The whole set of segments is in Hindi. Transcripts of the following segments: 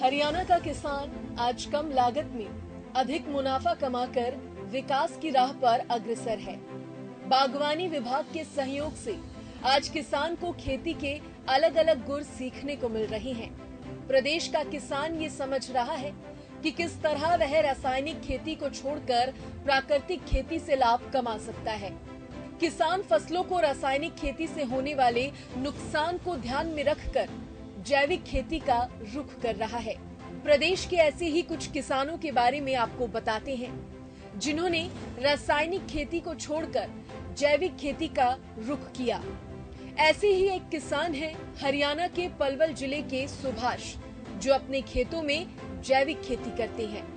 हरियाणा का किसान आज कम लागत में अधिक मुनाफा कमाकर विकास की राह पर अग्रसर है। बागवानी विभाग के सहयोग से आज किसान को खेती के अलग अलग गुर सीखने को मिल रहे हैं। प्रदेश का किसान ये समझ रहा है कि किस तरह वह रासायनिक खेती को छोड़कर प्राकृतिक खेती से लाभ कमा सकता है। किसान फसलों को रासायनिक खेती से होने वाले नुकसान को ध्यान में रखकर जैविक खेती का रुख कर रहा है। प्रदेश के ऐसे ही कुछ किसानों के बारे में आपको बताते हैं जिन्होंने रासायनिक खेती को छोड़कर जैविक खेती का रुख किया। ऐसे ही एक किसान हैं हरियाणा के पलवल जिले के सुभाष, जो अपने खेतों में जैविक खेती करते हैं।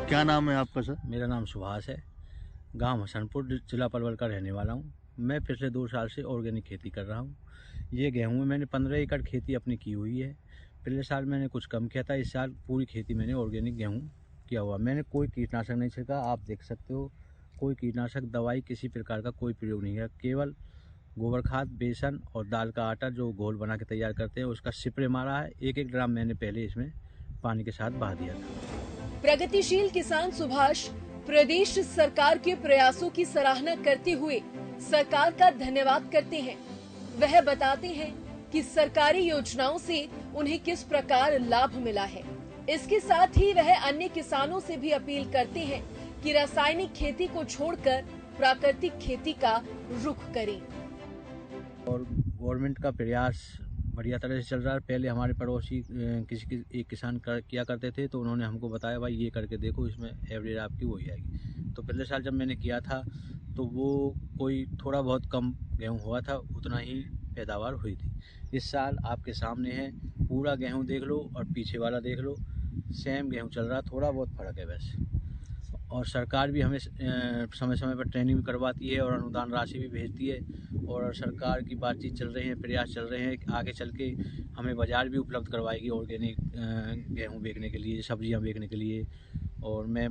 क्या नाम है आपका सर? मेरा नाम सुभाष है। गांव हसनपुर, जिला पलवल का रहने वाला हूं। मैं पिछले 2 साल से ऑर्गेनिक खेती कर रहा हूं। ये गेहूं में मैंने 15 एकड़ खेती अपनी की हुई है। पिछले साल मैंने कुछ कम किया था, इस साल पूरी खेती मैंने ऑर्गेनिक गेहूं किया हुआ। मैंने कोई कीटनाशक नहीं छिड़का, आप देख सकते हो। कोई कीटनाशक दवाई किसी प्रकार का कोई प्रयोग नहीं किया। केवल गोबर खाद, बेसन और दाल का आटा जो घोल बना के तैयार करते हैं उसका स्प्रे मारा है। एक ड्राम मैंने पहले इसमें पानी के साथ बहा दिया था। प्रगतिशील किसान सुभाष प्रदेश सरकार के प्रयासों की सराहना करते हुए सरकार का धन्यवाद करते हैं। वह बताते हैं कि सरकारी योजनाओं से उन्हें किस प्रकार लाभ मिला है। इसके साथ ही वह अन्य किसानों से भी अपील करते हैं कि रासायनिक खेती को छोड़कर प्राकृतिक खेती का रुख करें। और गवर्नमेंट का प्रयास बढ़िया तरह से चल रहा है। पहले हमारे पड़ोसी एक किसान किया करते थे, तो उन्होंने हमको बताया भाई ये करके देखो, इसमें एवरेज आपकी हो जाएगी। तो पिछले साल जब मैंने किया था तो वो कोई थोड़ा बहुत कम गेहूं हुआ था, उतना ही पैदावार हुई थी। इस साल आपके सामने है, पूरा गेहूं देख लो और पीछे वाला देख लो, सेम गेहूं चल रहा, थोड़ा बहुत फर्क है बस। और सरकार भी हमें समय समय पर ट्रेनिंग भी करवाती है और अनुदान राशि भी भेजती है। और सरकार की बातचीत चल रही है, प्रयास चल रहे हैं कि आगे चल के हमें बाज़ार भी उपलब्ध करवाएगी ऑर्गेनिक गेहूं बेचने के लिए, सब्जियां बेचने के लिए। और मैं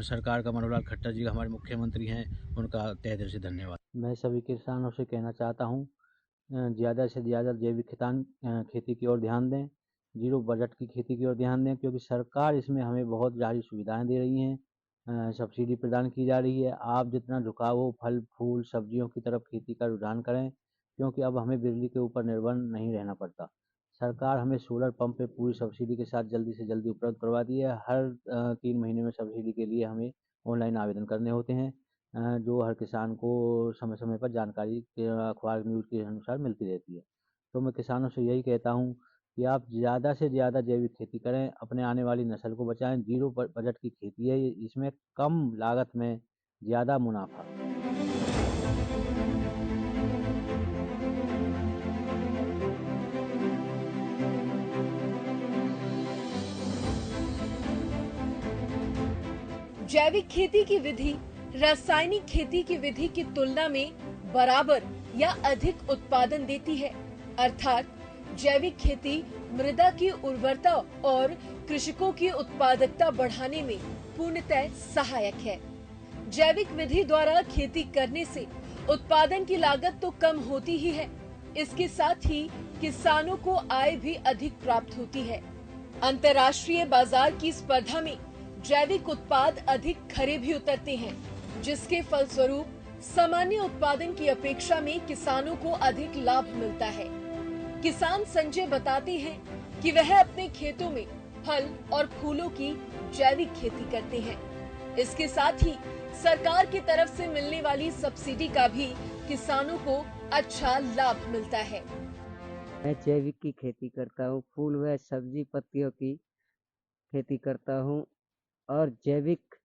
सरकार का मनोहर लाल खट्टर जी हमारे मुख्यमंत्री हैं, उनका तहे दिल से धन्यवाद। मैं सभी किसानों से कहना चाहता हूँ, ज़्यादा से ज़्यादा जैविक खेती की ओर ध्यान दें, जीरो बजट की खेती की ओर ध्यान दें, क्योंकि सरकार इसमें हमें बहुत सारी सुविधाएं दे रही हैं। सब्सिडी प्रदान की जा रही है। आप जितना झुकाव हो फल फूल सब्जियों की तरफ खेती का रुझान करें, क्योंकि अब हमें बिजली के ऊपर निर्भर नहीं रहना पड़ता। सरकार हमें सोलर पंप पे पूरी सब्सिडी के साथ जल्दी से जल्दी उपलब्ध करवा दी है। हर 3 महीने में सब्सिडी के लिए हमें ऑनलाइन आवेदन करने होते हैं, जो हर किसान को समय समय पर जानकारी अखबार न्यूज़ के अनुसार मिलती रहती है। तो मैं किसानों से यही कहता हूँ कि आप ज़्यादा से ज़्यादा जैविक खेती करें, अपने आने वाली नस्ल को बचाएं। जीरो बजट की खेती है, इसमें कम लागत में ज़्यादा मुनाफा। जैविक खेती की विधि रासायनिक खेती की विधि की तुलना में बराबर या अधिक उत्पादन देती है। अर्थात जैविक खेती मृदा की उर्वरता और कृषकों की उत्पादकता बढ़ाने में पूर्णतः सहायक है। जैविक विधि द्वारा खेती करने से उत्पादन की लागत तो कम होती ही है, इसके साथ ही किसानों को आय भी अधिक प्राप्त होती है। अंतर्राष्ट्रीय बाजार की स्पर्धा में जैविक उत्पाद अधिक खरे भी उतरते हैं, जिसके फलस्वरूप सामान्य उत्पादन की अपेक्षा में किसानों को अधिक लाभ मिलता है। किसान संजय बताते हैं कि वह अपने खेतों में फल और फूलों की जैविक खेती करते हैं। इसके साथ ही सरकार की तरफ से मिलने वाली सब्सिडी का भी किसानों को अच्छा लाभ मिलता है। मैं जैविक की खेती करता हूँ, फूल व सब्जी पत्तियों की खेती करता हूँ और जैविक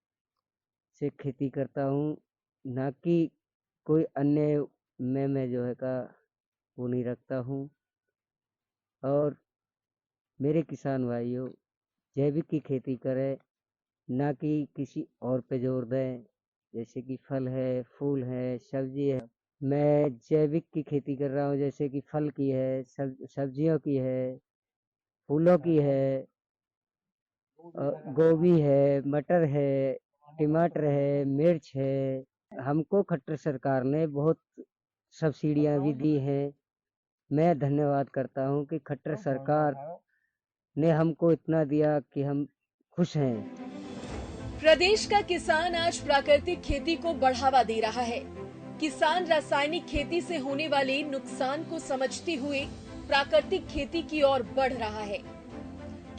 से खेती करता हूँ, ना कि कोई अन्य मैं जो है का वो नहीं रखता हूँ। और मेरे किसान भाइयों, जैविक की खेती करें, ना कि किसी और पे जोर दें, जैसे कि फल है, फूल है, सब्जी है। मैं जैविक की खेती कर रहा हूँ, जैसे कि फल की है, सब्जियों की है, फूलों की है। गोभी है, मटर है, टमाटर है, मिर्च है। हमको खट्टर सरकार ने बहुत सब्सिडियां भी दी हैं। मैं धन्यवाद करता हूं कि खट्टर सरकार ने हमको इतना दिया कि हम खुश हैं। प्रदेश का किसान आज प्राकृतिक खेती को बढ़ावा दे रहा है। किसान रासायनिक खेती से होने वाले नुकसान को समझते हुए प्राकृतिक खेती की ओर बढ़ रहा है।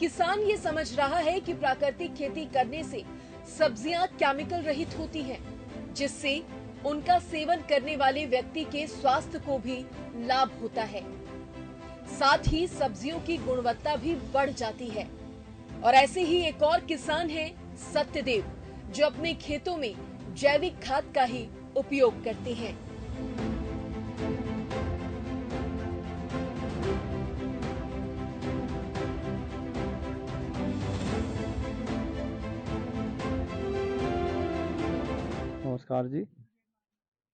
किसान ये समझ रहा है कि प्राकृतिक खेती करने से सब्जियां केमिकल रहित होती हैं, जिससे उनका सेवन करने वाले व्यक्ति के स्वास्थ्य को भी लाभ होता है। साथ ही सब्जियों की गुणवत्ता भी बढ़ जाती है। और ऐसे ही एक और किसान हैं सत्यदेव, जो अपने खेतों में जैविक खाद का ही उपयोग करते हैं। नमस्कार जी,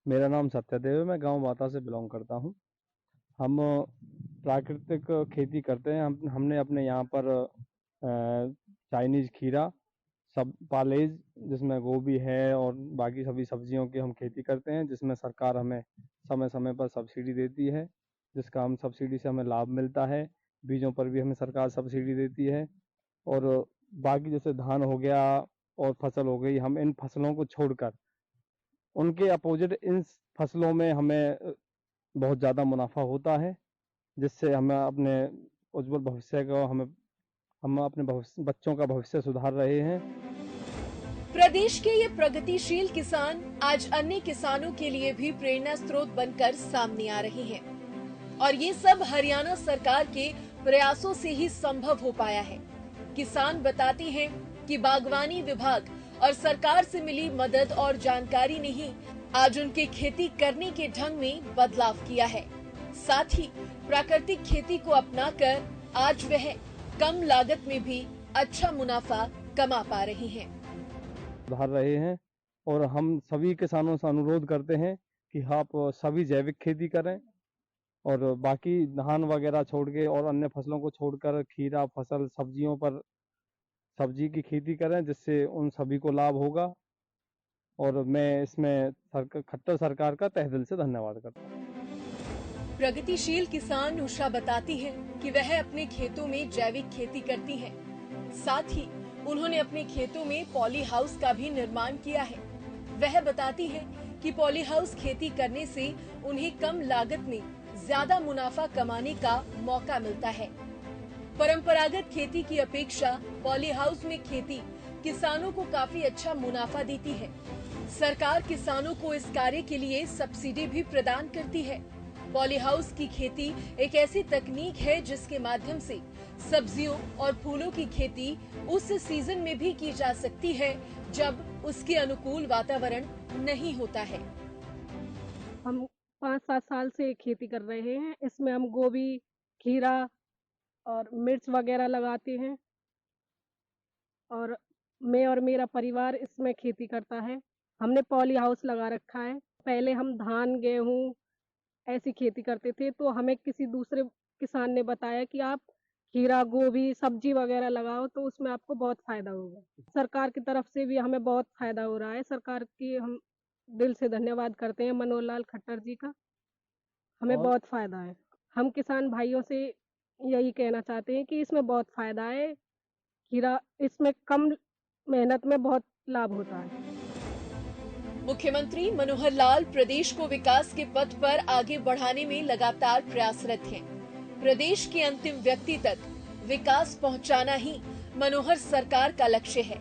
मेरा नाम सत्यदेव है। मैं गांव बाता से बिलोंग करता हूं। हम प्राकृतिक खेती करते हैं। हमने अपने यहाँ पर चाइनीज़ खीरा, सब पालेज, जिसमें गोभी है और बाकी सभी सब्जियों की हम खेती करते हैं, जिसमें सरकार हमें समय समय पर सब्सिडी देती है, जिसका हम सब्सिडी से हमें लाभ मिलता है। बीजों पर भी हमें सरकार सब्सिडी देती है। और बाकी जैसे धान हो गया और फसल हो गई, हम इन फसलों को छोड़कर उनके अपोजिट इन फसलों में हमें बहुत ज़्यादा मुनाफा होता है, जिससे हमें अपने उज्जवल भविष्य को हम अपने बच्चों का भविष्य सुधार रहे हैं। प्रदेश के ये प्रगतिशील किसान आज अन्य किसानों के लिए भी प्रेरणा स्रोत बनकर सामने आ रहे हैं, और ये सब हरियाणा सरकार के प्रयासों से ही संभव हो पाया है। किसान बताते हैं कि बागवानी विभाग और सरकार से मिली मदद और जानकारी ने ही आज उनके खेती करने के ढंग में बदलाव किया है। साथ ही प्राकृतिक खेती को अपनाकर आज वह कम लागत में भी अच्छा मुनाफा कमा पा रहे हैं। सुधार रहे हैं और हम सभी किसानों से अनुरोध करते हैं कि आप सभी जैविक खेती करें और बाकी धान वगैरह छोड़ के और अन्य फसलों को छोड़कर खीरा फसल, सब्जियों पर सब्जी की खेती करें, जिससे उन सभी को लाभ होगा। और मैं इसमें खट्टर सरकार का तहे दिल से धन्यवाद करता हूँ। प्रगतिशील किसान उषा बताती है कि वह अपने खेतों में जैविक खेती करती है। साथ ही उन्होंने अपने खेतों में पॉली हाउस का भी निर्माण किया है। वह बताती है कि पॉली हाउस खेती करने से उन्हें कम लागत में ज्यादा मुनाफा कमाने का मौका मिलता है। परंपरागत खेती की अपेक्षा पॉली हाउस में खेती किसानों को काफी अच्छा मुनाफा देती है। सरकार किसानों को इस कार्य के लिए सब्सिडी भी प्रदान करती है। पॉली हाउस की खेती एक ऐसी तकनीक है जिसके माध्यम से सब्जियों और फूलों की खेती उस सीजन में भी की जा सकती है जब उसके अनुकूल वातावरण नहीं होता है। हम 5-7 साल से खेती कर रहे हैं। इसमें हम गोभी, खीरा और मिर्च वगैरह लगाते हैं और मैं और मेरा परिवार इसमें खेती करता है। हमने पॉली हाउस लगा रखा है। पहले हम धान, गेहूँ ऐसी खेती करते थे, तो हमें किसी दूसरे किसान ने बताया कि आप खीरा, गोभी, सब्जी वगैरह लगाओ तो उसमें आपको बहुत फायदा होगा। सरकार की तरफ से भी हमें बहुत फायदा हो रहा है। सरकार की हम दिल से धन्यवाद करते हैं, मनोहर लाल खट्टर जी का। हमें बहुत फायदा है। हम किसान भाइयों से यही कहना चाहते हैं कि इसमें बहुत फायदा है। खीरा इसमें कम मेहनत में बहुत लाभ होता है। मुख्यमंत्री मनोहर लाल प्रदेश को विकास के पथ पर आगे बढ़ाने में लगातार प्रयासरत हैं। प्रदेश के अंतिम व्यक्ति तक विकास पहुंचाना ही मनोहर सरकार का लक्ष्य है,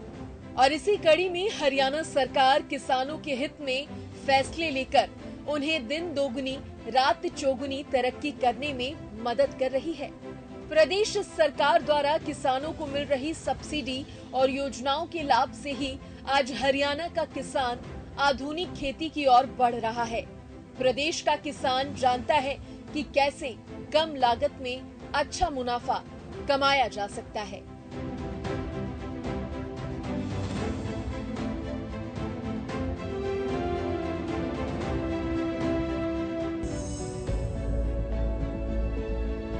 और इसी कड़ी में हरियाणा सरकार किसानों के हित में फैसले लेकर उन्हें दिन दोगुनी रात चौगुनी तरक्की करने में मदद कर रही है। प्रदेश सरकार द्वारा किसानों को मिल रही सब्सिडी और योजनाओं के लाभ से ही आज हरियाणा का किसान आधुनिक खेती की ओर बढ़ रहा है। प्रदेश का किसान जानता है कि कैसे कम लागत में अच्छा मुनाफा कमाया जा सकता है।